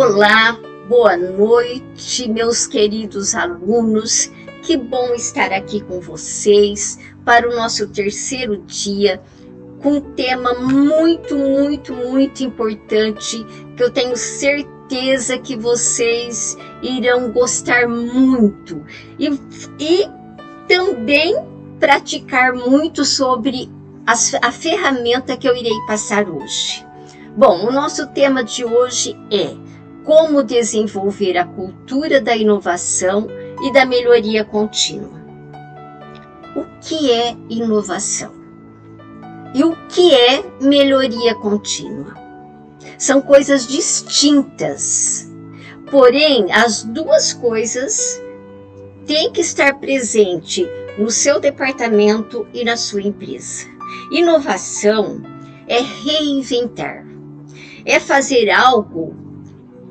Olá, boa noite, meus queridos alunos. Que bom estar aqui com vocês para o nosso terceiro dia, com um tema muito importante, que eu tenho certeza que vocês irão gostar muito e também praticar muito sobre a ferramenta que eu irei passar hoje. Bom, o nosso tema de hoje é como desenvolver a cultura da inovação e da melhoria contínua. O que é inovação? E o que é melhoria contínua? São coisas distintas, porém as duas coisas têm que estar presente no seu departamento e na sua empresa. Inovação é reinventar, é fazer algo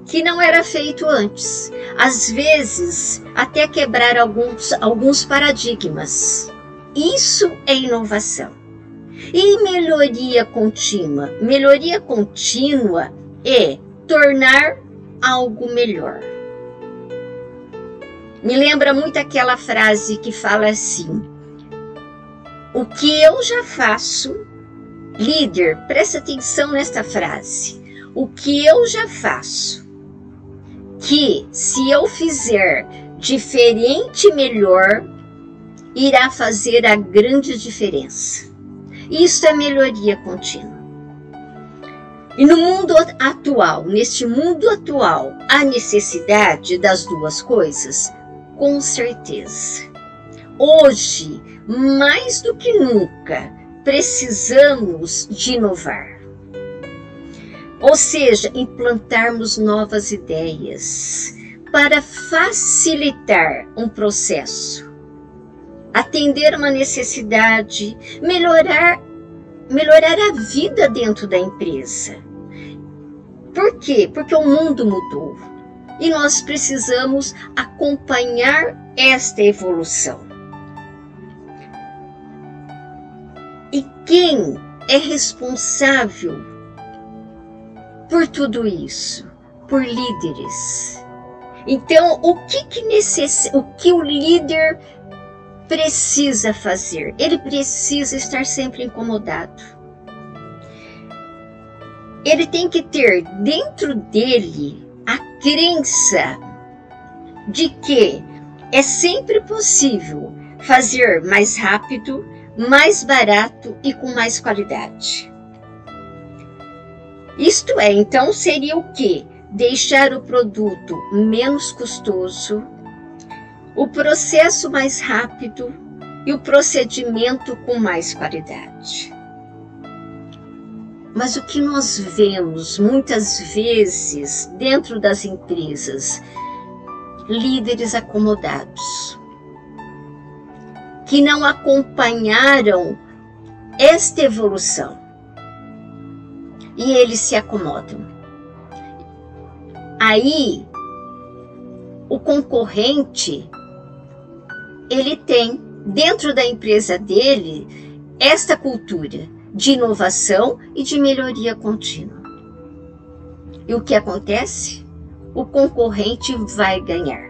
que não era feito antes. Às vezes, até quebrar alguns paradigmas. Isso é inovação. E melhoria contínua? Melhoria contínua é tornar algo melhor. Me lembra muito aquela frase que fala assim: o que eu já faço, líder, presta atenção nesta frase, o que eu já faço, que se eu fizer diferente melhor, irá fazer a grande diferença. Isso é melhoria contínua. E no mundo atual, neste mundo atual, há necessidade das duas coisas? Com certeza. Hoje, mais do que nunca, precisamos de inovar. Ou seja, implantarmos novas ideias para facilitar um processo, atender uma necessidade, melhorar a vida dentro da empresa. Por quê? Porque o mundo mudou e nós precisamos acompanhar esta evolução. E quem é responsável por tudo isso? Por líderes. Então, o que o líder precisa fazer? Ele precisa estar sempre incomodado. Ele tem que ter dentro dele a crença de que é sempre possível fazer mais rápido, mais barato e com mais qualidade. Isto é, então, seria o quê? Deixar o produto menos custoso, o processo mais rápido e o procedimento com mais qualidade. Mas o que nós vemos muitas vezes dentro das empresas? Líderes acomodados, que não acompanharam esta evolução. E eles se acomodam. Aí, o concorrente, ele tem dentro da empresa dele esta cultura de inovação e de melhoria contínua. E o que acontece? O concorrente vai ganhar.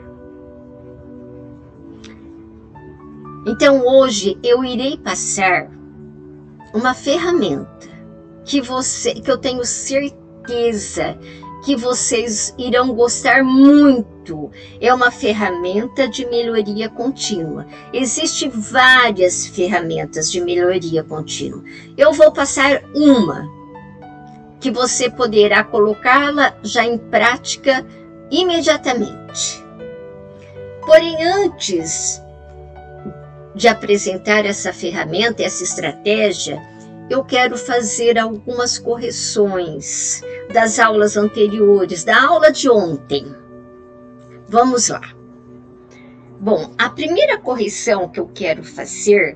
Então hoje eu irei passar uma ferramenta que eu tenho certeza que vocês irão gostar muito. É uma ferramenta de melhoria contínua. Existem várias ferramentas de melhoria contínua. Eu vou passar uma que você poderá colocá-la já em prática imediatamente. Porém, antes de apresentar essa ferramenta, essa estratégia, eu quero fazer algumas correções das aulas anteriores, da aula de ontem. Vamos lá. Bom, a primeira correção que eu quero fazer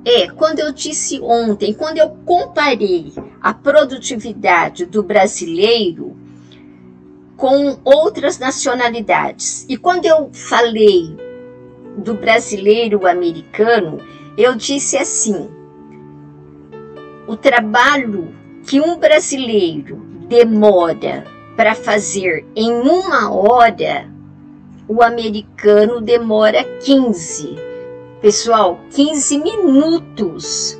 é quando eu disse ontem, quando eu comparei a produtividade do brasileiro com outras nacionalidades. E quando eu falei do brasileiro americano, eu disse assim: o trabalho que um brasileiro demora para fazer em 1 hora, o americano demora 15. Pessoal, 15 minutos.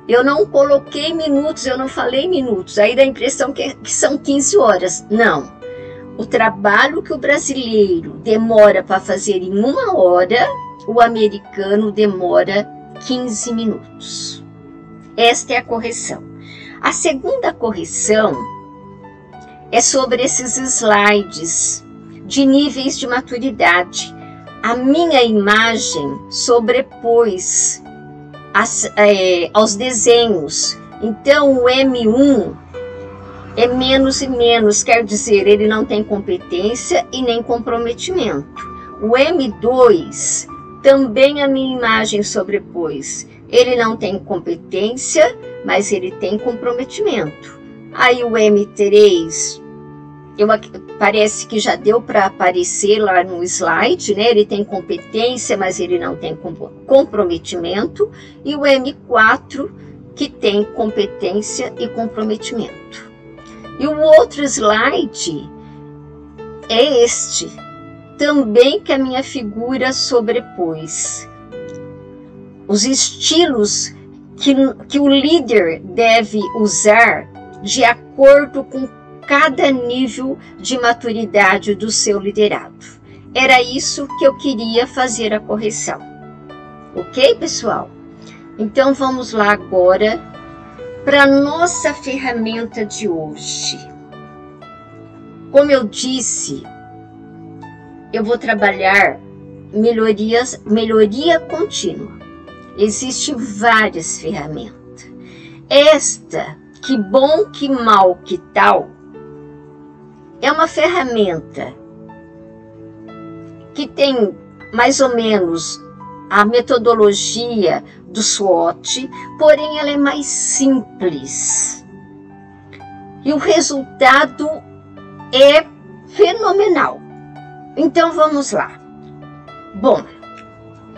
Eu não coloquei minutos, eu não falei minutos. Aí dá a impressão que são 15 horas. Não. O trabalho que o brasileiro demora para fazer em 1 hora, o americano demora 15 minutos. Esta é a correção. A segunda correção é sobre esses slides de níveis de maturidade. A minha imagem sobrepôs aos desenhos. Então, o M1 é menos e menos, quer dizer, ele não tem competência e nem comprometimento. O M2 também a minha imagem sobrepôs. Ele não tem competência, mas ele tem comprometimento. Aí o M3, parece que já deu para aparecer lá no slide, né? Ele tem competência, mas ele não tem comprometimento. E o M4, que tem competência e comprometimento. E o outro slide é este, também que a minha figura sobrepôs. Os estilos que o líder deve usar de acordo com cada nível de maturidade do seu liderado. Era isso que eu queria fazer a correção. Ok, pessoal? Então, vamos lá agora para a nossa ferramenta de hoje. Como eu disse, eu vou trabalhar melhoria contínua. Existem várias ferramentas. Esta, que bom, que mal, que tal, é uma ferramenta que tem mais ou menos a metodologia do SWOT, porém ela é mais simples. E o resultado é fenomenal. Então vamos lá. Bom,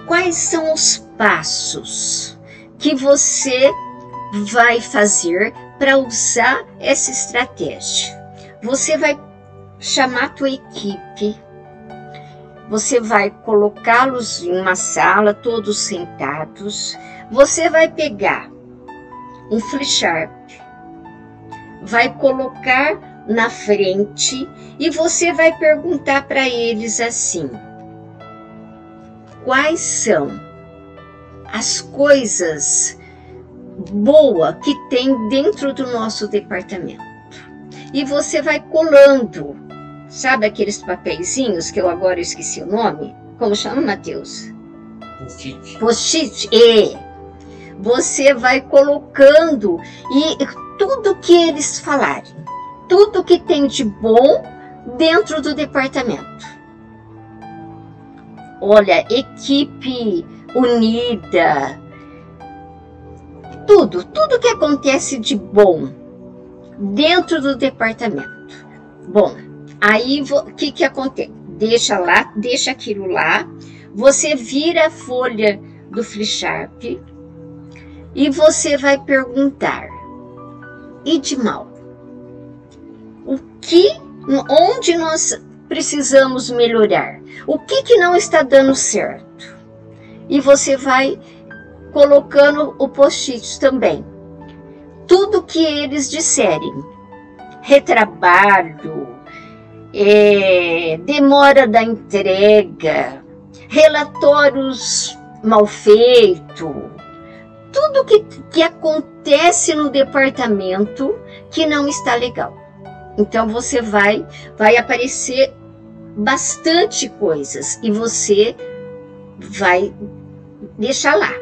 quais são os passos que você vai fazer para usar essa estratégia? Você vai chamar a tua equipe, você vai colocá-los em uma sala, todos sentados, você vai pegar um flipchart, vai colocar na frente e você vai perguntar para eles assim: quais são as coisas boas que tem dentro do nosso departamento? E você vai colando, sabe aqueles papeizinhos que eu agora esqueci o nome? Como chama, Matheus? Post-it. Post-it. Você vai colocando e tudo que eles falarem, tudo que tem de bom dentro do departamento. Olha, equipe unida, tudo que acontece de bom dentro do departamento. Bom, aí o que acontece? Deixa lá, deixa aquilo lá, você vira a folha do flipchart e você vai perguntar: e de mal? Onde nós precisamos melhorar? O que não está dando certo? E você vai colocando o post-it também. Tudo que eles disserem, retrabalho, demora da entrega, relatórios mal feitos, tudo que acontece no departamento que não está legal. Então você vai aparecer bastante coisas e você vai deixar lá.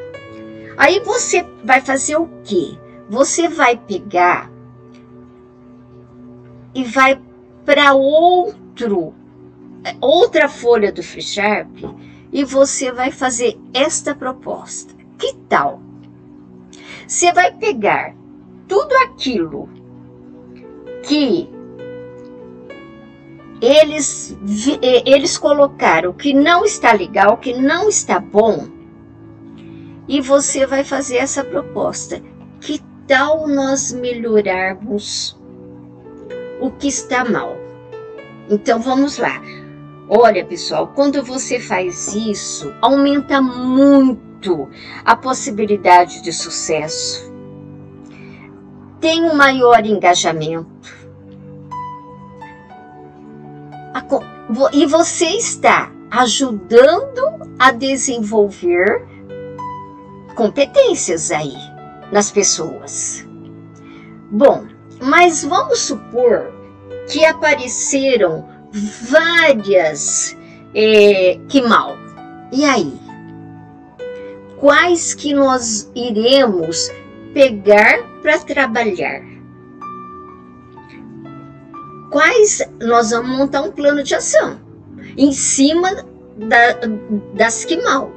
Aí você vai fazer o quê? Você vai pegar e vai para outra folha do flipchart e você vai fazer esta proposta. Que tal? Você vai pegar tudo aquilo que eles colocaram que não está legal, que não está bom, e você vai fazer essa proposta. Que tal nós melhorarmos o que está mal. Então vamos lá. Olha, pessoal, quando você faz isso, aumenta muito a possibilidade de sucesso. Tem um maior engajamento. E você está ajudando a desenvolver competências aí nas pessoas. Bom, mas vamos supor que apareceram várias que mal. E aí? Quais que nós iremos pegar para trabalhar? Quais nós vamos montar um plano de ação em cima das que mal?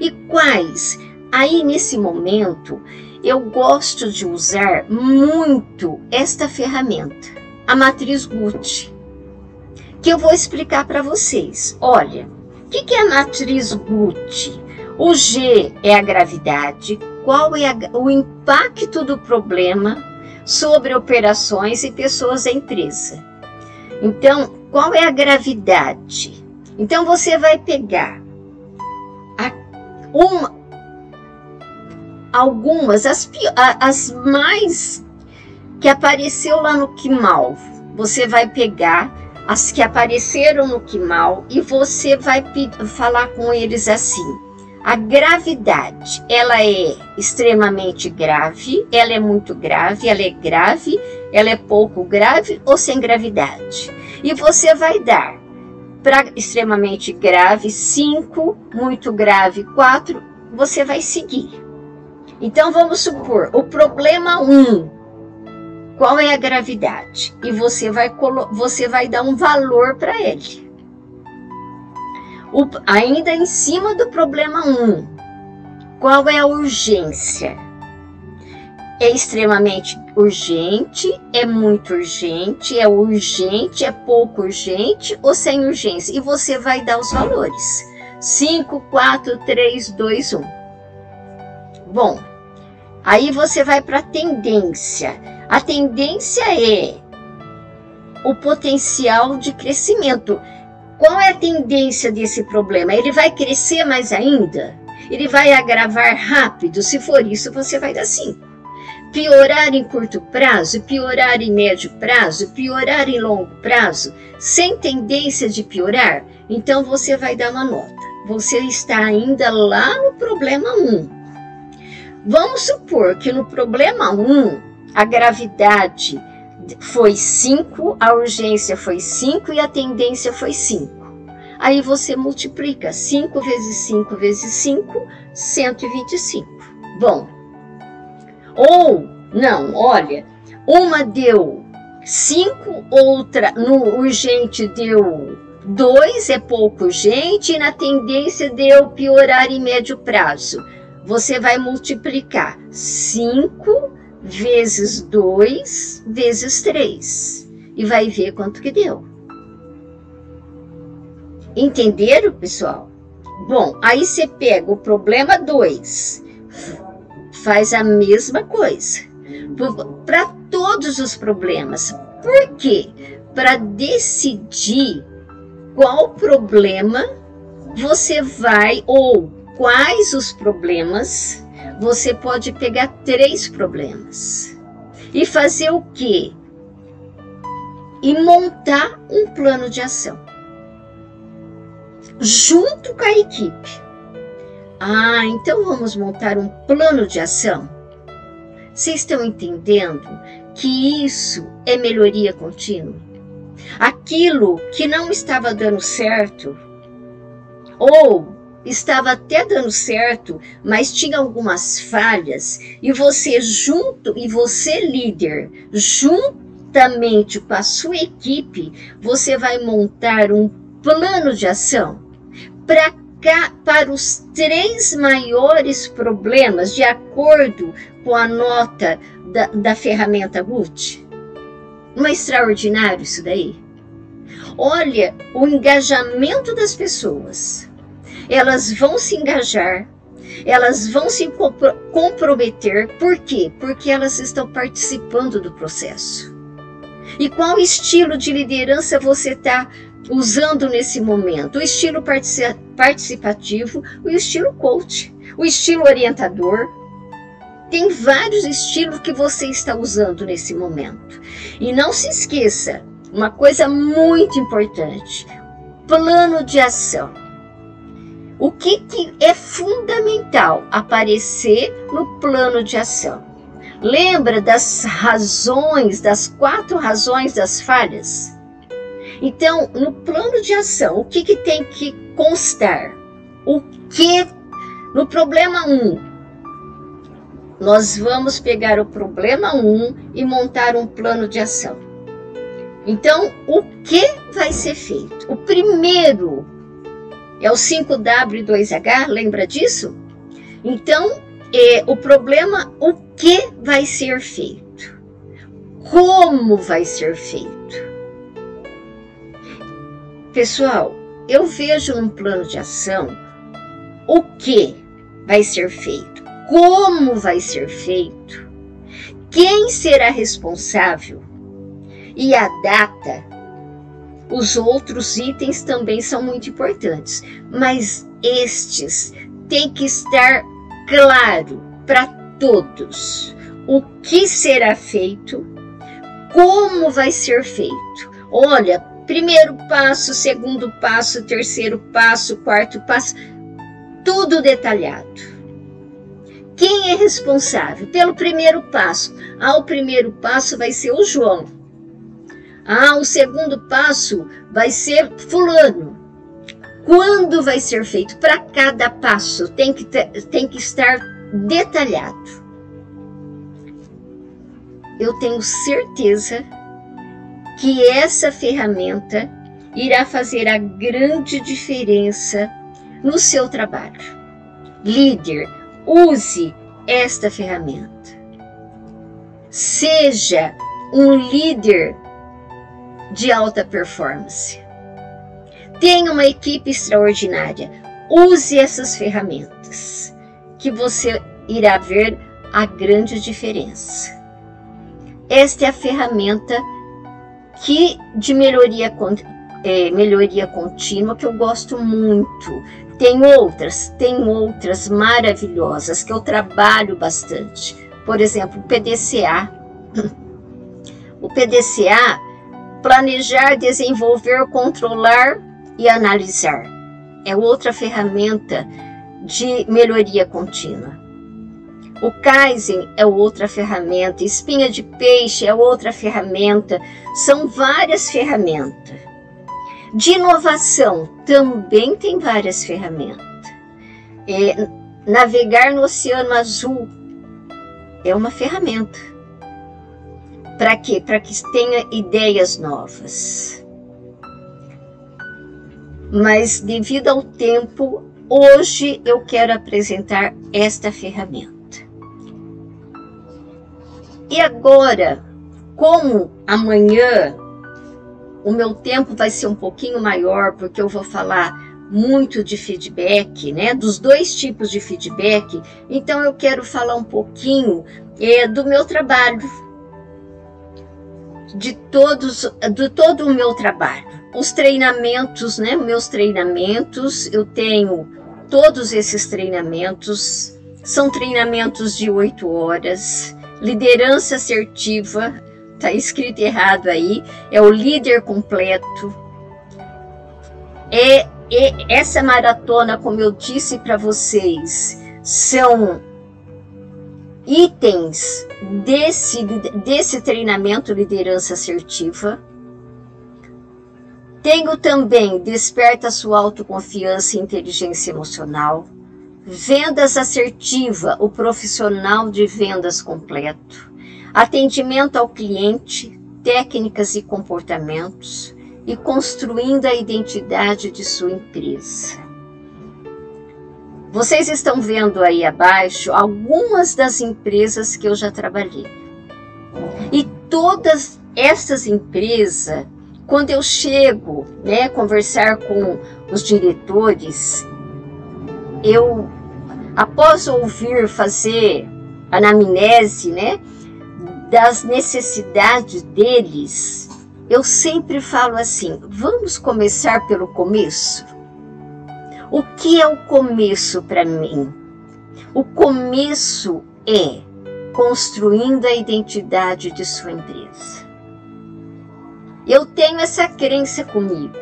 E quais? Aí nesse momento eu gosto de usar muito esta ferramenta, a matriz Gucci, que eu vou explicar para vocês. Olha, o que é a matriz Gucci? O G é a gravidade. Qual é o impacto do problema sobre operações e pessoas da empresa? Então, qual é a gravidade? Então, você vai pegar algumas, as mais que apareceu lá no que mal. Você vai pegar as que apareceram no que mal e você vai falar com eles assim. A gravidade, ela é extremamente grave, ela é muito grave, ela é pouco grave ou sem gravidade. E você vai dar para extremamente grave 5, muito grave 4, você vai seguir. Então vamos supor, o problema 1, qual é a gravidade? E você vai dar um valor para ele. Ainda em cima do problema 1, qual é a urgência? É extremamente urgente, é muito urgente, é pouco urgente ou sem urgência? E você vai dar os valores. 5, 4, 3, 2, 1. Bom, aí você vai para a tendência. A tendência é o potencial de crescimento. Qual é a tendência desse problema? Ele vai crescer mais ainda? Ele vai agravar rápido? Se for isso, você vai dar 5. Piorar em curto prazo, piorar em médio prazo, piorar em longo prazo, sem tendência de piorar? Então você vai dar uma nota. Você está ainda lá no problema 1. Vamos supor que no problema 1, a gravidade foi 5, a urgência foi 5 e a tendência foi 5. Aí você multiplica 5 vezes 5 vezes 5, 125. Bom, ou não, olha, uma deu 5, outra no urgente deu 2, é pouco urgente, e na tendência deu piorar em médio prazo. Você vai multiplicar 5 vezes 2 vezes 3 e vai ver quanto que deu. Entenderam, pessoal? Bom, aí você pega o problema 2, faz a mesma coisa para todos os problemas. Por quê? Para decidir qual problema você vai, ou quais os problemas. Você pode pegar 3 problemas e fazer o quê? E montar um plano de ação junto com a equipe. Ah, então vamos montar um plano de ação? Vocês estão entendendo que isso é melhoria contínua? Aquilo que não estava dando certo, ou estava até dando certo, mas tinha algumas falhas, e você líder, juntamente com a sua equipe, você vai montar um plano de ação para os 3 maiores problemas, de acordo com a nota da ferramenta Gucci. Não é extraordinário isso daí? Olha o engajamento das pessoas. Elas vão se engajar, elas vão se comprometer. Por quê? Porque elas estão participando do processo. E qual estilo de liderança você está usando nesse momento? O estilo participativo, o estilo coach, o estilo orientador. Tem vários estilos que você está usando nesse momento. E não se esqueça, uma coisa muito importante, plano de ação. O que é fundamental aparecer no plano de ação? Lembra das razões, das 4 razões das falhas? Então, no plano de ação, o que tem que constar? No problema 1, nós vamos pegar o problema 1 e montar um plano de ação. Então, o que vai ser feito? O primeiro é o 5W2H, lembra disso? Então, o problema, o que vai ser feito? Como vai ser feito? Pessoal, eu vejo num plano de ação o que vai ser feito, como vai ser feito, quem será responsável e a data. Os outros itens também são muito importantes, mas estes têm que estar claro para todos. O que será feito, como vai ser feito. Olha, primeiro passo, segundo passo, terceiro passo, quarto passo, tudo detalhado. Quem é responsável pelo primeiro passo? O primeiro passo vai ser o João. O segundo passo vai ser fulano. Quando vai ser feito? Para cada passo tem que estar detalhado. Eu tenho certeza que essa ferramenta irá fazer a grande diferença no seu trabalho. Líder, use esta ferramenta. Seja um líder de alta performance. Tenha uma equipe extraordinária. Use essas ferramentas que você irá ver a grande diferença. Esta é a ferramenta de melhoria contínua que eu gosto muito. Tem outras maravilhosas que eu trabalho bastante. Por exemplo, o PDCA. O PDCA, planejar, desenvolver, controlar e analisar. É outra ferramenta de melhoria contínua. O Kaizen é outra ferramenta, espinha de peixe é outra ferramenta, são várias ferramentas. De inovação também tem várias ferramentas. Navegar no Oceano Azul é uma ferramenta. Para quê? Para que tenha ideias novas. Mas devido ao tempo, hoje eu quero apresentar esta ferramenta. E agora, como amanhã o meu tempo vai ser um pouquinho maior, porque eu vou falar muito de feedback, né? Dos 2 tipos de feedback, então eu quero falar um pouquinho do meu trabalho, de todo o meu trabalho. Os treinamentos, né? Meus treinamentos, eu tenho todos esses treinamentos, são treinamentos de 8 horas, liderança assertiva, tá escrito errado aí, é o líder completo. Essa maratona, como eu disse para vocês, são itens desse treinamento liderança assertiva. Tenho também desperta sua autoconfiança e inteligência emocional, vendas assertiva, o profissional de vendas completo, atendimento ao cliente, técnicas e comportamentos e construindo a identidade de sua empresa. Vocês estão vendo aí abaixo algumas das empresas que eu já trabalhei. E todas essas empresas, quando eu chego, né, conversar com os diretores, após fazer anamnese, né, das necessidades deles, eu sempre falo assim, vamos começar pelo começo? O que é o começo para mim? O começo é construindo a identidade de sua empresa. Eu tenho essa crença comigo,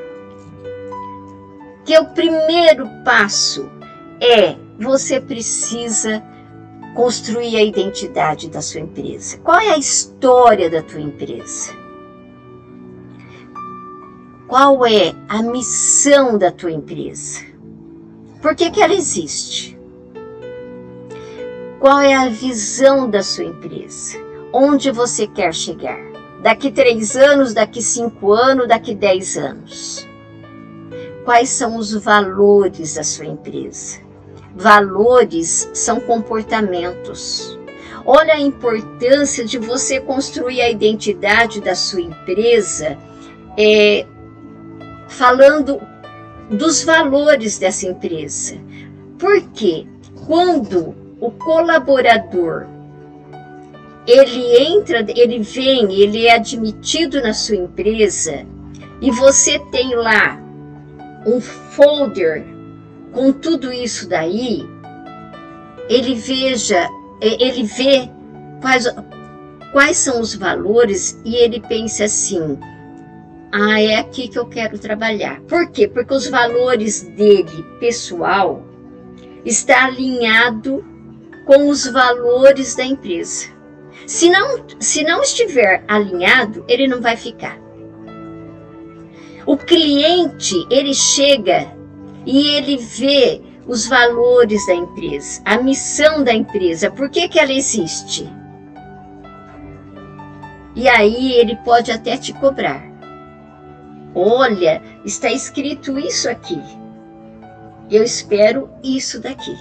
que o primeiro passo é você precisa construir a identidade da sua empresa. Qual é a história da tua empresa? Qual é a missão da tua empresa? Por que que ela existe? Qual é a visão da sua empresa? Onde você quer chegar? Daqui 3 anos, daqui 5 anos, daqui 10 anos? Quais são os valores da sua empresa? Valores são comportamentos. Olha a importância de você construir a identidade da sua empresa, falando dos valores dessa empresa. Porque quando o colaborador ele é admitido na sua empresa e você tem lá um folder com tudo isso daí, ele vê quais são os valores e ele pensa assim, é aqui que eu quero trabalhar. Por quê? Porque os valores dele, pessoal, está alinhado com os valores da empresa. Se não estiver alinhado, ele não vai ficar. O cliente, ele chega e ele vê os valores da empresa, a missão da empresa, por que que ela existe? E aí ele pode até te cobrar. Olha, está escrito isso aqui. Eu espero isso daqui.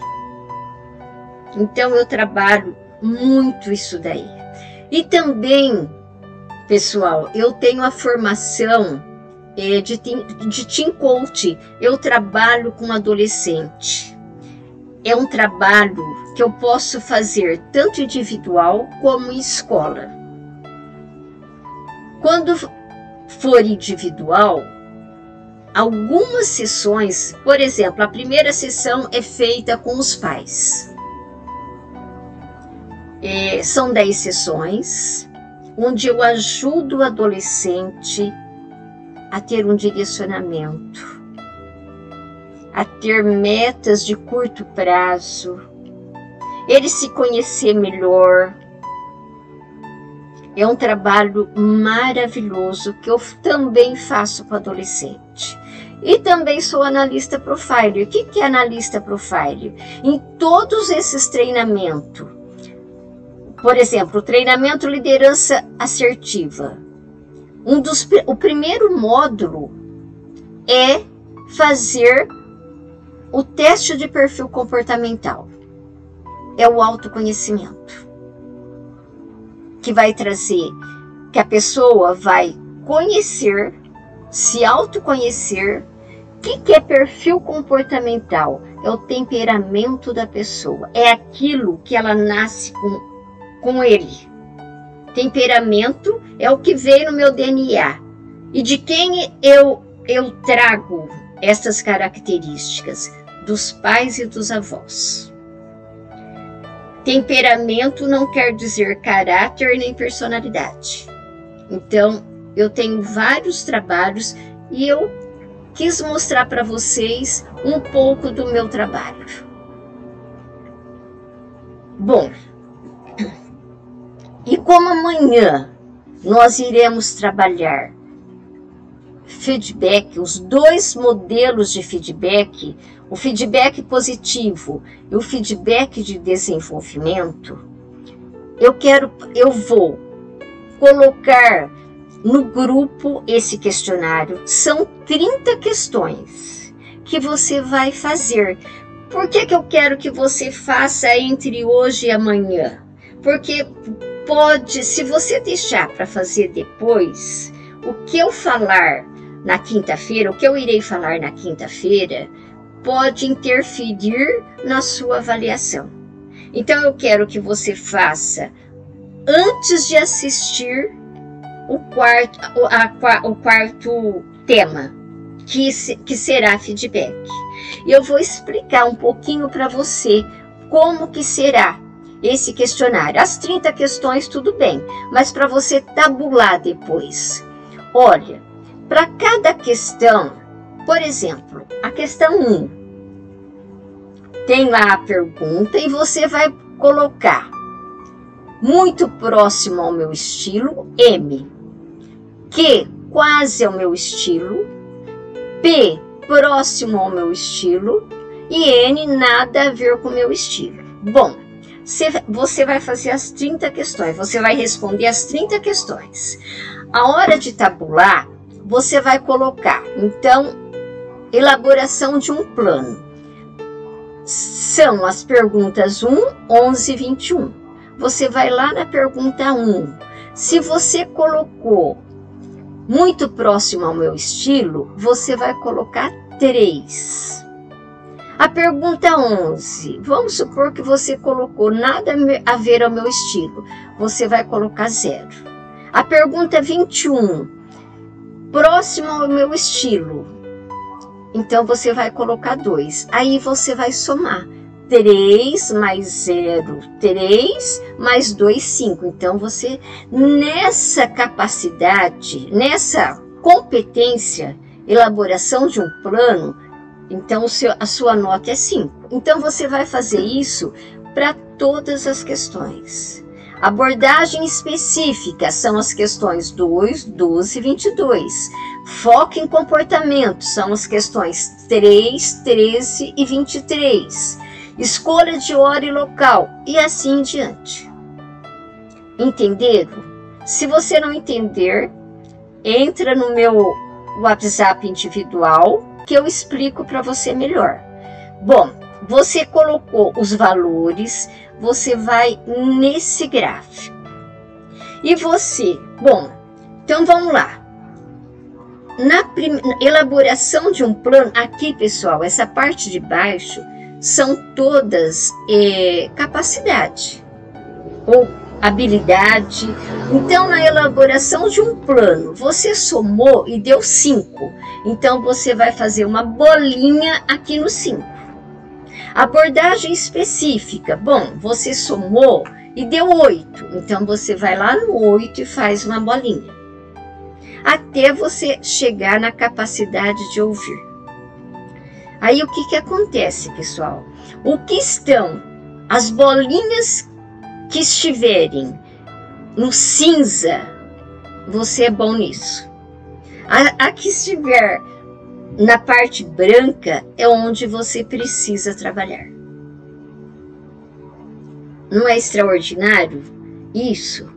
Então eu trabalho muito isso daí. E também, pessoal, eu tenho a formação de Team Coach. Eu trabalho com adolescente. É um trabalho que eu posso fazer tanto individual como em escola. Quando for individual, algumas sessões, por exemplo, a primeira sessão é feita com os pais. São 10 sessões, onde eu ajudo o adolescente a ter um direcionamento, a ter metas de curto prazo, ele se conhecer melhor. É um trabalho maravilhoso que eu também faço com adolescente. E também sou analista profiler. O que é analista profiler? Em todos esses treinamentos, por exemplo, o treinamento liderança assertiva, o primeiro módulo é fazer o teste de perfil comportamental. É o autoconhecimento, que vai trazer, que a pessoa vai conhecer, se autoconhecer. O que é perfil comportamental? É o temperamento da pessoa, é aquilo que ela nasce com ele. Temperamento é o que veio no meu DNA. E de quem eu trago essas características? Dos pais e dos avós. Temperamento não quer dizer caráter nem personalidade. Então, eu tenho vários trabalhos e eu quis mostrar para vocês um pouco do meu trabalho. Bom, e como amanhã nós iremos trabalhar feedback, os 2 modelos de feedback, o feedback positivo e o feedback de desenvolvimento, eu vou colocar no grupo esse questionário. São 30 questões que você vai fazer. Por que eu quero que você faça entre hoje e amanhã? Porque se você deixar para fazer depois, o que eu falar na quinta-feira, o que eu irei falar na quinta-feira, pode interferir na sua avaliação. Então eu quero que você faça antes de assistir o quarto tema, que será feedback. E eu vou explicar um pouquinho para você como que será esse questionário. As 30 questões, tudo bem, mas para você tabular depois. Olha, para cada questão, por exemplo, a questão 1, tem lá a pergunta e você vai colocar muito próximo ao meu estilo, M. Q, quase ao meu estilo. P, próximo ao meu estilo. E N, nada a ver com o meu estilo. Bom, você vai fazer as 30 questões, você vai responder as 30 questões. A hora de tabular, você vai colocar, então, elaboração de um plano. São as perguntas 1, 11 e 21. Você vai lá na pergunta 1. Se você colocou muito próximo ao meu estilo, você vai colocar 3. A pergunta 11, vamos supor que você colocou nada a ver ao meu estilo, você vai colocar 0. A pergunta 21, próximo ao meu estilo, então você vai colocar 2. Aí você vai somar 3 mais 0, 3 mais 2, 5. Então você, nessa capacidade, nessa competência, elaboração de um plano, então a sua nota é 5. Então você vai fazer isso para todas as questões. Abordagem específica são as questões 2, 12 e 22. Foco em comportamento são as questões 3, 13 e 23. Escolha de hora e local e assim em diante. Entenderam? Se você não entender, entra no meu WhatsApp individual que eu explico para você melhor. Bom, você colocou os valores, você vai nesse gráfico. E você, bom, então vamos lá. Na elaboração de um plano, aqui pessoal, essa parte de baixo são todas capacidade ou habilidade. Então, na elaboração de um plano, você somou e deu 5. Então, você vai fazer uma bolinha aqui no 5. Abordagem específica. Bom, você somou e deu 8. Então, você vai lá no 8 e faz uma bolinha. Até você chegar na capacidade de ouvir. Aí, o que acontece, pessoal? O que estão as bolinhas que estiverem no cinza, você é bom nisso. A que estiver na parte branca é onde você precisa trabalhar. Não é extraordinário isso?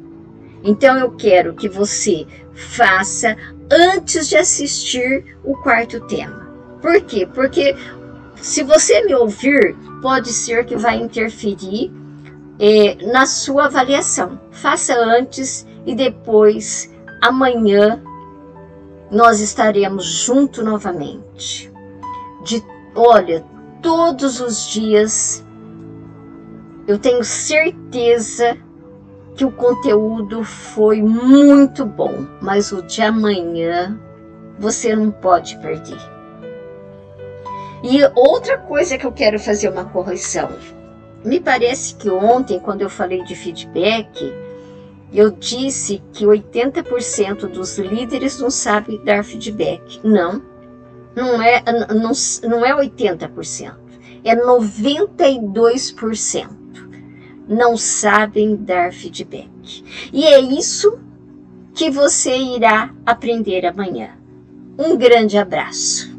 Então eu quero que você faça antes de assistir o quarto tema. Por quê? Porque se você me ouvir, pode ser que vai interferir na sua avaliação. Faça antes e depois, amanhã, nós estaremos juntos novamente. Olha, todos os dias, eu tenho certeza que o conteúdo foi muito bom, mas o de amanhã você não pode perder. E outra coisa que eu quero fazer uma correção. Me parece que ontem, quando eu falei de feedback, eu disse que 80% dos líderes não sabem dar feedback. Não é 80%, é 92% não sabem dar feedback. E é isso que você irá aprender amanhã. Um grande abraço.